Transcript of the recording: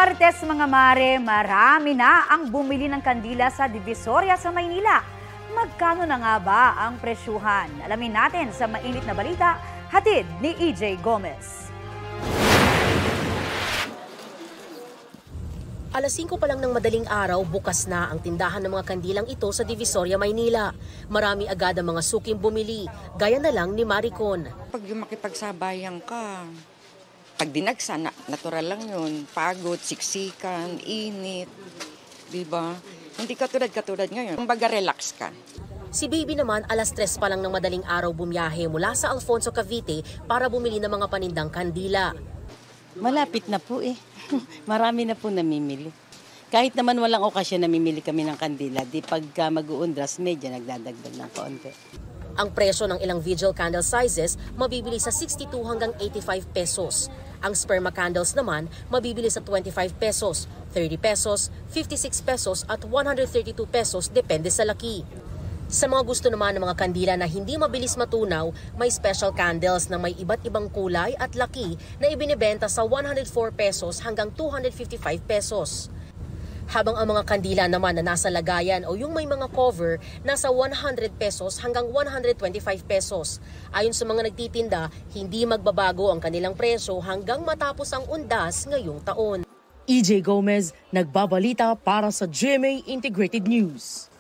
Martes mga mare, marami na ang bumili ng kandila sa Divisoria sa Maynila. Magkano na nga ba ang presyuhan? Alamin natin sa mainit na balita, hatid ni EJ Gomez. Alas 5 pa lang ng madaling araw, bukas na ang tindahan ng mga kandilang ito sa Divisoria, Maynila. Marami agad ang mga suking bumili, gaya na lang ni Maricon. Pag yung makipagsabayan ka, pag dinagsa, natural lang yun. Pagod, siksikan, init, diba? Hindi katulad ngayon. Kumbaga relax ka. Si Baby naman, alas 3 pa lang ng madaling araw bumiyahe mula sa Alfonso, Cavite para bumili ng mga panindang kandila. Malapit na po eh. Marami na po namimili. Kahit naman walang okasyon namimili kami ng kandila, di pagka mag-uundras, medyo nagdadagdag ng kaunti. Ang presyo ng ilang vigil candle sizes mabibili sa 62 hanggang 85 pesos. Ang sperma candles naman mabibili sa 25 pesos, 30 pesos, 56 pesos at 132 pesos depende sa laki. Sa mga gusto naman ng mga kandila na hindi mabilis matunaw, may special candles na may iba't ibang kulay at laki na ibinebenta sa 104 pesos hanggang 255 pesos. Habang ang mga kandila naman na nasa lagayan o yung may mga cover, nasa 100 pesos hanggang 125 pesos. Ayon sa mga nagtitinda, hindi magbabago ang kanilang presyo hanggang matapos ang undas ngayong taon. EJ Gomez, nagbabalita para sa GMA Integrated News.